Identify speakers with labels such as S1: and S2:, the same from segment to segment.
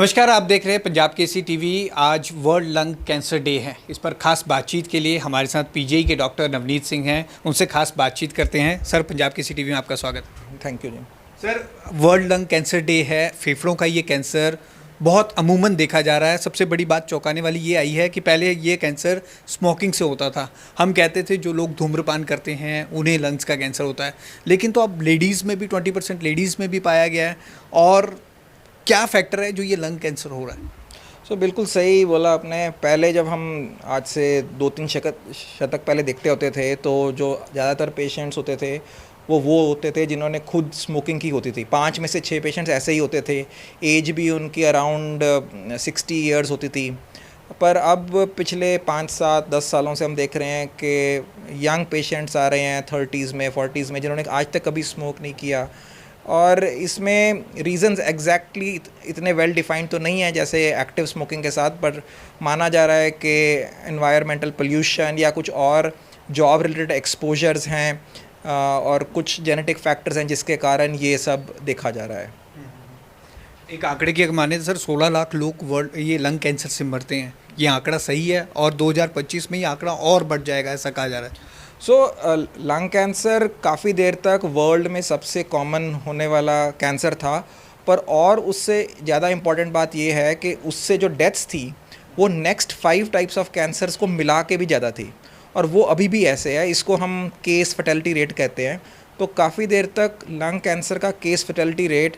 S1: नमस्कार, आप देख रहे हैं पंजाब केसरी टीवी। आज वर्ल्ड लंग कैंसर डे है। इस पर खास बातचीत के लिए हमारे साथ पीजीआई के डॉक्टर नवनीत सिंह हैं। उनसे खास बातचीत करते हैं। सर, पंजाब केसरी टीवी में आपका स्वागत।
S2: Thank you ji.
S1: Sir, world lung cancer day है। फेफड़ों का ये कैंसर बहुत अमूमन देखा जा रहा है। सबसे बड़ी बात चौंकाने वाली ये आई है कि पहले ये कैंसर स्मोकिंग से होता था। हम कहते थे जो लोग धूम्रपान करते हैं उन्हें लंग्स का कैंसर होता है, लेकिन तो अब लेडीज़ में भी 20% लेडीज़ में भी पाया गया है। और क्या फैक्टर है जो ये लंग कैंसर हो रहा है?
S2: बिल्कुल सही बोला आपने। पहले जब हम आज से 2-3 शतक पहले देखते होते थे तो जो ज़्यादातर पेशेंट्स होते थे वो होते थे जिन्होंने खुद स्मोकिंग की होती थी। 5 में से 6 पेशेंट्स ऐसे ही होते थे। एज भी उनकी अराउंड 60 ईयर्स होती थी। पर अब पिछले 5-7-10 सालों से हम देख रहे हैं कि यंग पेशेंट्स आ रहे हैं 30s में 40s में जिन्होंने आज तक कभी स्मोक नहीं किया। और इसमें रीज़न्स एग्जैक्टली इतने वेल डिफाइंड तो नहीं है जैसे एक्टिव स्मोकिंग के साथ, पर माना जा रहा है कि एनवायरमेंटल पोल्यूशन या कुछ और जॉब रिलेटेड एक्सपोजर्स हैं और कुछ जेनेटिक फैक्टर्स हैं जिसके कारण ये सब देखा जा रहा है।
S1: एक आंकड़े की माने तो सर 16 लाख लोग वर्ल्ड ये लंग कैंसर से मरते हैं। ये आंकड़ा सही है? और 2025 में ये आंकड़ा और बढ़ जाएगा ऐसा कहा जा रहा है।
S2: लंग कैंसर काफ़ी देर तक वर्ल्ड में सबसे कॉमन होने वाला कैंसर था, पर और उससे ज़्यादा इम्पॉर्टेंट बात ये है कि उससे जो डेथ्स थी वो नेक्स्ट 5 टाइप्स ऑफ कैंसर्स को मिला के भी ज़्यादा थी, और वो अभी भी ऐसे है। इसको हम केस फर्टेलिटी रेट कहते हैं। तो काफ़ी देर तक लंग कैंसर का केस फर्टेलिटी रेट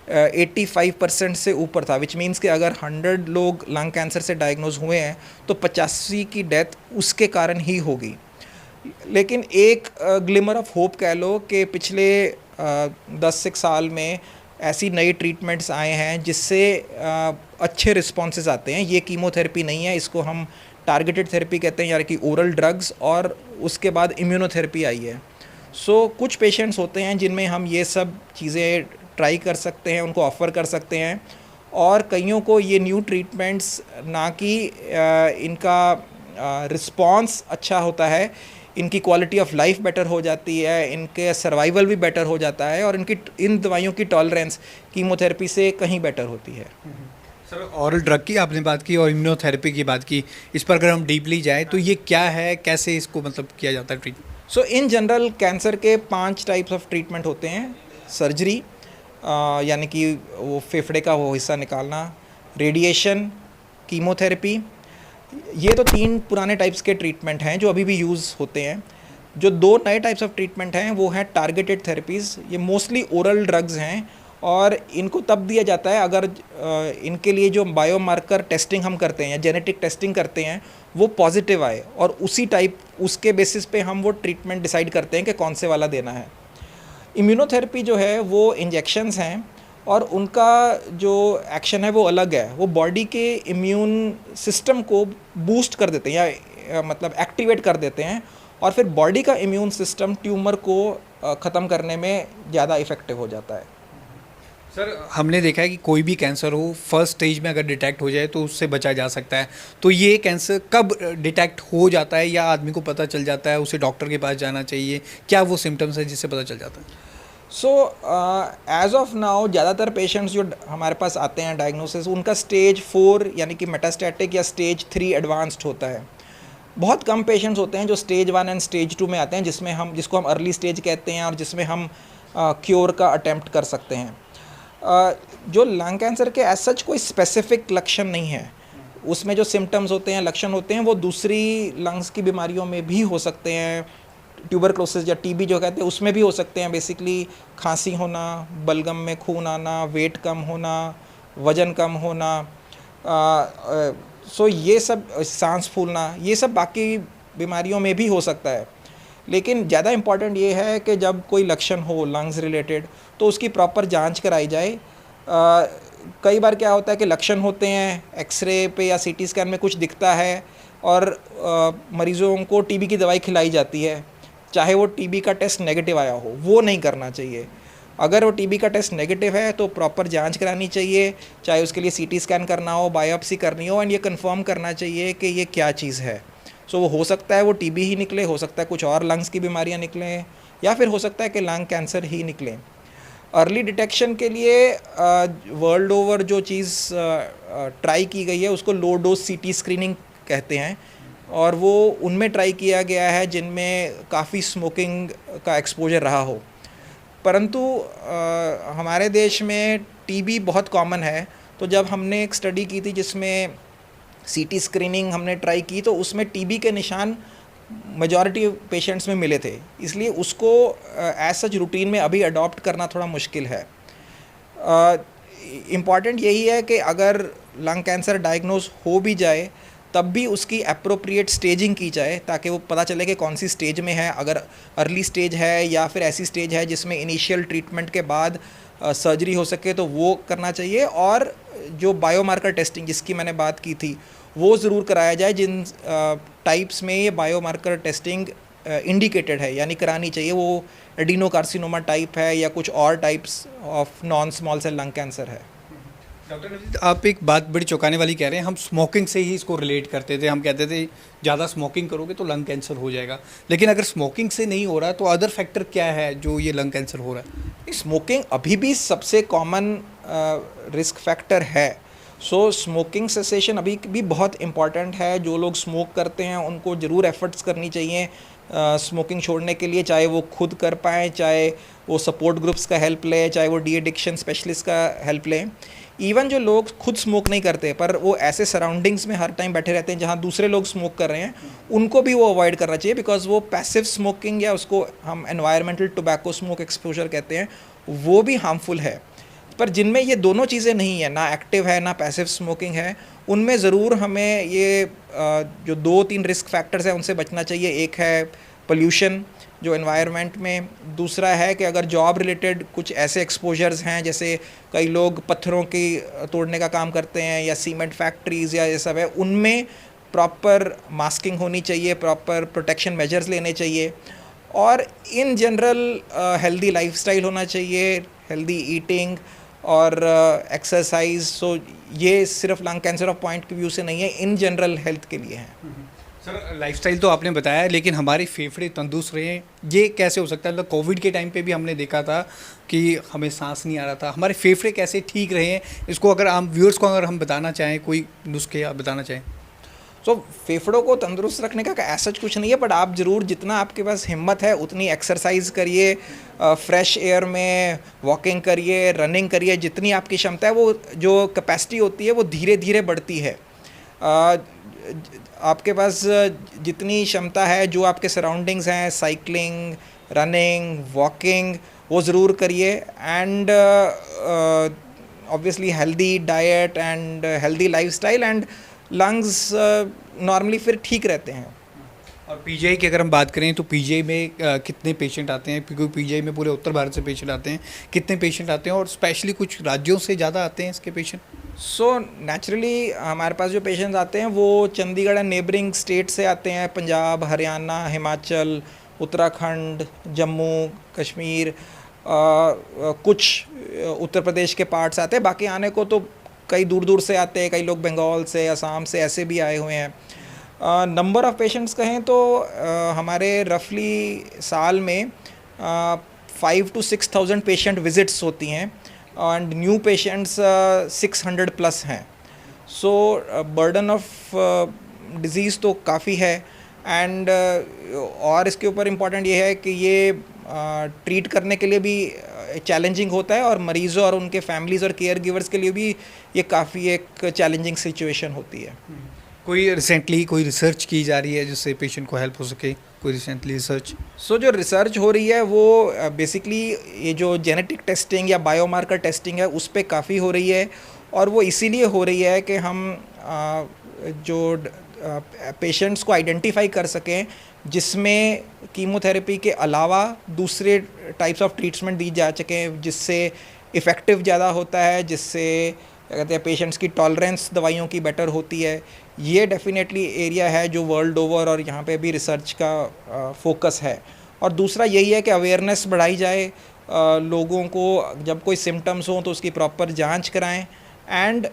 S2: 85% से ऊपर था, विच मीन्स कि अगर 100 लोग लंग कैंसर से डायग्नोज हुए हैं तो 85 की डेथ उसके कारण ही होगी। लेकिन एक ग्लिमर ऑफ होप कह लो कि पिछले 10 साल में ऐसी नई ट्रीटमेंट्स आए हैं जिससे अच्छे रिस्पॉन्सेज आते हैं। ये कीमोथेरेपी नहीं है, इसको हम टारगेटेड थेरेपी कहते हैं, यानी कि ओरल ड्रग्स, और उसके बाद इम्यूनोथेरेपी आई है। कुछ पेशेंट्स होते हैं जिनमें हम ये सब चीज़ें ट्राई कर सकते हैं, उनको ऑफ़र कर सकते हैं। और कईयों को ये न्यू ट्रीटमेंट्स ना कि इनका रिस्पॉन्स अच्छा होता है, इनकी क्वालिटी ऑफ लाइफ बेटर हो जाती है, इनके सर्वाइवल भी बेटर हो जाता है, और इन दवाइयों की टॉलरेंस कीमोथेरेपी से कहीं बेटर होती है।
S1: सर, ऑरल ड्रग की आपने बात की और इम्यूनोथेरेपी की बात की। इस पर अगर हम डीपली जाएँ तो ये क्या है, कैसे इसको मतलब किया जाता है ट्रीटमेंट?
S2: इन जनरल कैंसर के 5 टाइप्स ऑफ ट्रीटमेंट होते हैं। सर्जरी, यानी कि वो फेफड़े का वो हिस्सा निकालना, रेडिएशन, कीमोथेरेपी। ये तो 3 पुराने टाइप्स के ट्रीटमेंट हैं जो अभी भी यूज़ होते हैं। जो 2 नए टाइप्स ऑफ ट्रीटमेंट हैं वो हैं टारगेटेड थेरेपीज़। ये मोस्टली ओरल ड्रग्स हैं और इनको तब दिया जाता है अगर इनके लिए जो बायोमार्कर टेस्टिंग हम करते हैं या जेनेटिक टेस्टिंग करते हैं वो पॉजिटिव आए, और उसके बेसिस पे हम वो ट्रीटमेंट डिसाइड करते हैं कि कौन से वाला देना है। इम्यूनोथेरेपी जो है वो इंजेक्शंस हैं, और उनका जो एक्शन है वो अलग है। वो बॉडी के इम्यून सिस्टम को बूस्ट कर देते हैं या मतलब एक्टिवेट कर देते हैं, और फिर बॉडी का इम्यून सिस्टम ट्यूमर को ख़त्म करने में ज़्यादा इफ़ेक्टिव हो जाता है।
S1: सर, हमने देखा है कि कोई भी कैंसर हो, फर्स्ट स्टेज में अगर डिटेक्ट हो जाए तो उससे बचा जा सकता है। तो ये कैंसर कब डिटेक्ट हो जाता है या आदमी को पता चल जाता है, उसे डॉक्टर के पास जाना चाहिए? क्या वो सिम्टम्स है जिससे पता चल जाता है?
S2: एज ऑफ नाउ ज़्यादातर पेशेंट्स जो हमारे पास आते हैं डायग्नोसिस, उनका स्टेज 4 यानी कि मेटास्टैटिक या स्टेज 3 एडवांस्ड होता है। बहुत कम पेशेंट्स होते हैं जो स्टेज 1 एंड स्टेज 2 में आते हैं, जिसको हम अर्ली स्टेज कहते हैं और जिसमें हम क्योर का अटेम्प्ट कर सकते हैं। जो लंग कैंसर के एज सच कोई स्पेसिफिक लक्षण नहीं है। उसमें जो सिम्टम्स होते हैं, लक्षण होते हैं, वो दूसरी लंग्स की बीमारियों में भी हो सकते हैं। ट्यूबरक्लोसिस या टीबी जो कहते हैं उसमें भी हो सकते हैं। बेसिकली खांसी होना, बलगम में खून आना, वेट कम होना, वज़न कम होना, ये सब, सांस फूलना, ये सब बाकी बीमारियों में भी हो सकता है। लेकिन ज़्यादा इम्पॉर्टेंट ये है कि जब कोई लक्षण हो लंग्स रिलेटेड तो उसकी प्रॉपर जांच कराई जाए। कई बार क्या होता है कि लक्षण होते हैं, एक्सरे पे या सीटी स्कैन में कुछ दिखता है और मरीज़ों को टीबी की दवाई खिलाई जाती है, चाहे वो टीबी का टेस्ट नेगेटिव आया हो। वो नहीं करना चाहिए। अगर वो टीबी का टेस्ट नेगेटिव है तो प्रॉपर जांच करानी चाहिए, चाहे उसके लिए सीटी स्कैन करना हो, बायोप्सी करनी हो, एंड ये कंफर्म करना चाहिए कि ये क्या चीज़ है। वो हो सकता है वो टीबी ही निकले, हो सकता है कुछ और लंग्स की बीमारियां निकलें, या फिर हो सकता है कि लंग कैंसर ही निकलें। अर्ली डिटेक्शन के लिए वर्ल्ड ओवर जो चीज़ ट्राई की गई है उसको लो डोज सीटी स्क्रीनिंग कहते हैं, और वो उनमें ट्राई किया गया है जिनमें काफ़ी स्मोकिंग का एक्सपोजर रहा हो। परंतु हमारे देश में टीबी बहुत कॉमन है, तो जब हमने एक स्टडी की थी जिसमें सीटी स्क्रीनिंग हमने ट्राई की तो उसमें टीबी के निशान मेजॉरिटी पेशेंट्स में मिले थे, इसलिए उसको एज सच रूटीन में अभी अडॉप्ट करना थोड़ा मुश्किल है। इम्पॉर्टेंट यही है कि अगर लंग कैंसर डायग्नोज हो भी जाए तब भी उसकी अप्रोप्रिएट स्टेजिंग की जाए ताकि वो पता चले कि कौन सी स्टेज में है, अगर अर्ली स्टेज है या फिर ऐसी स्टेज है जिसमें इनिशियल ट्रीटमेंट के बाद सर्जरी हो सके तो वो करना चाहिए। और जो बायोमार्कर टेस्टिंग जिसकी मैंने बात की थी वो ज़रूर कराया जाए जिन टाइप्स में ये बायोमार्कर टेस्टिंग इंडिकेटेड है, यानी करानी चाहिए। वो एडिनोकार्सिनोमा टाइप है या कुछ और types of non small cell lung cancer है।
S1: डॉक्टर नवजीत, आप एक बात बड़ी चौंकाने वाली कह रहे हैं। हम स्मोकिंग से ही इसको रिलेट करते थे, हम कहते थे ज़्यादा स्मोकिंग करोगे तो लंग कैंसर हो जाएगा, लेकिन अगर स्मोकिंग से नहीं हो रहा तो अदर फैक्टर क्या है जो ये लंग कैंसर हो रहा है?
S2: स्मोकिंग अभी भी सबसे कॉमन रिस्क फैक्टर है। सो स्मोकिंग सेसेशन अभी भी बहुत इम्पॉर्टेंट है। जो लोग स्मोक करते हैं उनको ज़रूर एफर्ट्स करनी चाहिए स्मोकिंग छोड़ने के लिए, चाहे वो खुद कर पाएँ, चाहे वो सपोर्ट ग्रुप्स का हेल्प लें, चाहे वो डी एडिक्शन स्पेशलिस्ट का हेल्प लें। इवन जो लोग खुद स्मोक नहीं करते पर वो ऐसे सराउंडिंग्स में हर टाइम बैठे रहते हैं जहाँ दूसरे लोग स्मोक कर रहे हैं, उनको भी वो अवॉइड करना चाहिए, बिकॉज वो पैसिव स्मोकिंग या उसको हम एनवायरमेंटल टोबैको स्मोक एक्सपोजर कहते हैं, वो भी हार्मफुल है। पर जिनमें ये दोनों चीज़ें नहीं है, ना एक्टिव है ना पैसिव स्मोकिंग है, उनमें ज़रूर हमें ये जो 2-3 रिस्क फैक्टर्स हैं उनसे बचना चाहिए। एक है पोल्यूशन जो एनवायरनमेंट में, दूसरा है कि अगर जॉब रिलेटेड कुछ ऐसे एक्सपोजर्स हैं, जैसे कई लोग पत्थरों की तोड़ने का काम करते हैं या सीमेंट फैक्ट्रीज़ या ये सब है, उनमें प्रॉपर मास्किंग होनी चाहिए, प्रॉपर प्रोटेक्शन मेजर्स लेने चाहिए, और इन जनरल हेल्दी लाइफस्टाइल होना चाहिए, हेल्दी ईटिंग और एक्सरसाइज। सो ये सिर्फ लंग कैंसर ऑफ पॉइंट के व्यू से नहीं है, इन जनरल हेल्थ के लिए है।
S1: सर, लाइफस्टाइल तो आपने बताया, लेकिन हमारे फेफड़े तंदुरुस्त रहे, ये कैसे हो सकता है? मतलब कोविड के टाइम पे भी हमने देखा था कि हमें सांस नहीं आ रहा था, हमारे फेफड़े कैसे ठीक रहे हैं? इसको अगर हम व्यूअर्स को अगर हम बताना चाहें, कोई नुस्खे आप बताना चाहें।
S2: सो फेफड़ों को तंदुरुस्त रखने का ऐसा कुछ नहीं है, बट आप ज़रूर जितना आपके पास हिम्मत है उतनी एक्सरसाइज करिए, फ्रेश एयर में वॉकिंग करिए, रनिंग करिए, जितनी आपकी क्षमता है। वो जो कैपेसिटी होती है वो धीरे धीरे बढ़ती है। आपके पास जितनी क्षमता है, जो आपके सराउंडिंग्स हैं, साइकिलिंग, रनिंग, वॉकिंग, वो ज़रूर करिए। And obviously healthy diet and healthy lifestyle and lungs normally फिर ठीक रहते हैं।
S1: और पीजीआई की अगर हम बात करें तो पीजीआई में कितने पेशेंट आते हैं? क्योंकि पीजीआई में पूरे उत्तर भारत से पेशेंट आते हैं, कितने पेशेंट आते हैं और स्पेशली कुछ राज्यों से ज़्यादा आते हैं इसके पेशेंट?
S2: सो नेचुरली हमारे पास जो पेशेंट्स आते हैं वो चंडीगढ़ एंड नेबरिंग स्टेट से आते हैं, पंजाब, हरियाणा, हिमाचल, उत्तराखंड, जम्मू कश्मीर, कुछ उत्तर प्रदेश के पार्ट्स आते हैं। बाकी आने को तो कई दूर दूर से आते हैं, कई लोग बंगाल से, असम से, ऐसे भी आए हुए हैं। नंबर ऑफ़ पेशेंट्स कहें तो हमारे रफली साल में 5 to 6,000 पेशेंट विज़िट्स होती हैं एंड न्यू पेशेंट्स 600 प्लस हैं। सो बर्डन ऑफ डिज़ीज़ तो काफ़ी है। एंड और इसके ऊपर इम्पॉर्टेंट ये है कि ये ट्रीट करने के लिए भी चैलेंजिंग होता है, और मरीज़ों और उनके फैमिलीज़ और केयर गिवर्स के लिए भी ये काफ़ी एक चैलेंजिंग सिचुएशन होती है।
S1: कोई रिसेंटली कोई रिसर्च की जा रही है जिससे पेशेंट को हेल्प हो सके? कोई रिसेंटली रिसर्च?
S2: सो जो रिसर्च हो रही है वो बेसिकली ये जो जेनेटिक टेस्टिंग या बायोमार्कर टेस्टिंग है उस पर काफ़ी हो रही है, और वो इसीलिए हो रही है कि हम जो पेशेंट्स को आइडेंटिफाई कर सकें जिसमें कीमोथेरेपी के अलावा दूसरे टाइप्स ऑफ ट्रीटमेंट दी जा सकें, जिससे इफ़ेक्टिव ज़्यादा होता है, जिससे क्या कहते हैं पेशेंट्स की टॉलरेंस दवाइयों की बेटर होती है। ये डेफिनेटली एरिया है जो वर्ल्ड ओवर और यहाँ पे भी रिसर्च का फोकस है। और दूसरा यही है कि अवेयरनेस बढ़ाई जाए, लोगों को जब कोई सिम्टम्स हों तो उसकी प्रॉपर जांच कराएं एंड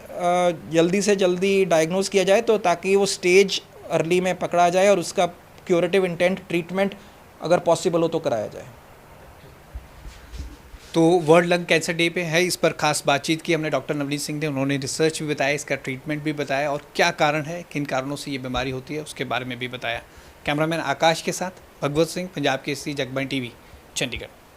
S2: जल्दी से जल्दी डायग्नोस किया जाए, तो ताकि वो स्टेज अर्ली में पकड़ा जाए और उसका क्यूरेटिव इंटेंट ट्रीटमेंट अगर पॉसिबल हो तो कराया जाए।
S1: तो वर्ल्ड लंग कैंसर डे पे है, इस पर खास बातचीत की हमने डॉक्टर नवनीत सिंह ने। उन्होंने रिसर्च भी बताया, इसका ट्रीटमेंट भी बताया और क्या कारण है, किन कारणों से ये बीमारी होती है उसके बारे में भी बताया। कैमरामैन आकाश के साथ भगवत सिंह, पंजाब केसरी, जगबानी टीवी, चंडीगढ़।